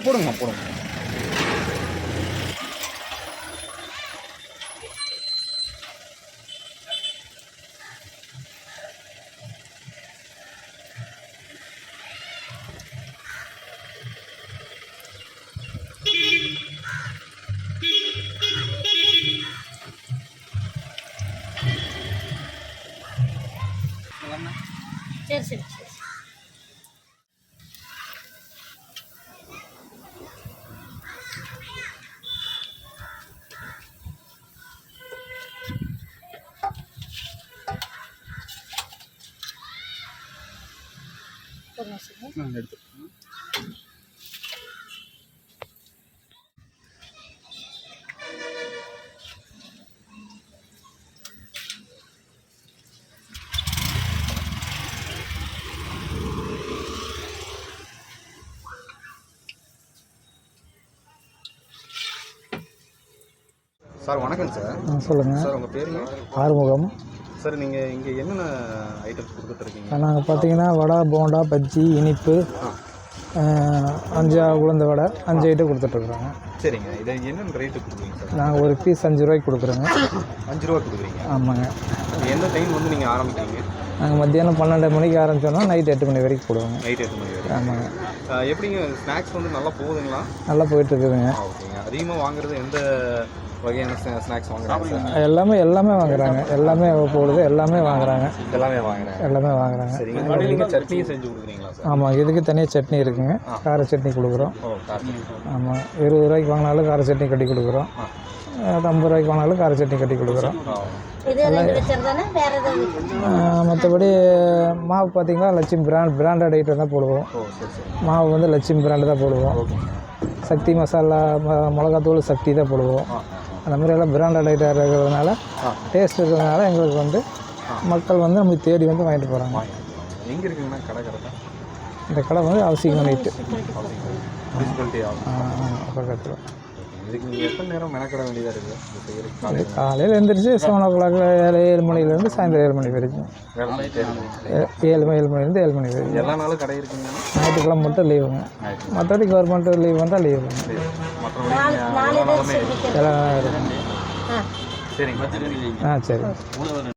போடுங்கம்மா போடுங்க. சரி சரி சரி. எடுத்து சார் வணக்கம் சார். சொல்லுங்கள் சார் உங்கள் பேருங்க? ஆறுமுகம். சார் நீங்கள் இங்கே என்னென்ன ஐட்டம்ஸ் கொடுத்துட்ருக்கீங்க? நாங்கள் பார்த்தீங்கன்னா வடை, போண்டா, பஜ்ஜி, இனிப்பு, உளுந்த வடை 5 ஐட்டம் கொடுத்துட்ருக்குறோங்க. சரிங்க. இதை என்னென்ன ரேட்டு கொடுக்குறீங்க சார்? நாங்கள் ஒரு பீஸ் 5 ரூபாய்க்கு கொடுக்குறோங்க. 5 ரூபா கொடுக்குறீங்க? ஆமாங்க. எந்த டைம் வந்து நீங்கள் ஆரம்பிக்கிறீங்க? நாங்கள் மத்தியானம் 12 மணிக்கு ஆரம்பித்தோம்னா நைட் 8 மணி வரைக்கும் போடுவோங்க. நைட் 8 மணி வரைக்கும். ஆமாங்க. எப்படிங்க ஸ்நாக்ஸ் வந்து நல்லா போகுதுங்களா? நல்லா போயிட்டுருக்குதுங்க. ஓகேங்க. அதிகமாக வாங்குறது எந்த வகையான ஸ்நாக்ஸ் வாங்குறாங்க சார்? எல்லாமே வாங்குறாங்க. எல்லாமே போடுது, எல்லாமே வாங்குறாங்க. எல்லாமே வாங்குறாங்க. சரிங்க. நீங்கள் சட்னியும் செஞ்சு கொடுக்குறீங்களா சார்? ஆமாம், இதுக்கு தனியாக சட்னி இருக்குங்க. கார சட்னி கொடுக்குறோம். ஆமாம், 20 ரூபாய்க்கு வாங்கினாலும் கார சட்னி கட்டி கொடுக்குறோம். 50 ரூபாய்க்கு வாங்கினாலும் கார சட்னி கட்டி கொடுக்குறோம். மற்றபடி மாவு பார்த்திங்கன்னா லட்சுமி பிராண்டட் ஐட்டம் தான் போடுவோம். மாவு வந்து லட்சுமி பிராண்டு தான் போடுவோம். சக்தி மசாலா, மிளகாத்தூள் சக்தி தான் போடுவோம். அந்த மாதிரி எல்லாம் பிராண்டட் ஐட்டம் இருக்கிறதுனால, டேஸ்ட் இருக்கிறதுனால எங்களுக்கு வந்து மக்கள் வந்து நமக்கு தேடி வந்து வாங்கிட்டு போகிறாங்க. எங்கே இருக்குங்கண்ணா கடை? இந்த கடை வந்து அவசியம் பண்ணிட்டு பக்கத்தில். இதுக்கு நீங்கள் எத்தனை நேரம் மெனக்கட வேண்டியதாக இருக்குது? காலையில் எழுந்திரிச்சு 7 o'clock 7 மணிலேருந்து சாயந்தரம் 7 மணி வரைக்கும். 7 மணிலேருந்து 7 மணி வரைக்கும். எல்லா நாளும் கடை இருக்குங்க? ஞாயிற்றுக்கிழமை மட்டும் லீவுங்க. மற்றபடி கவர்மெண்ட் லீவ் வந்தால் லீவுங்க. மற்றபடி எல்லா நாளும் இருக்குங்க. சரிங்க. சரி.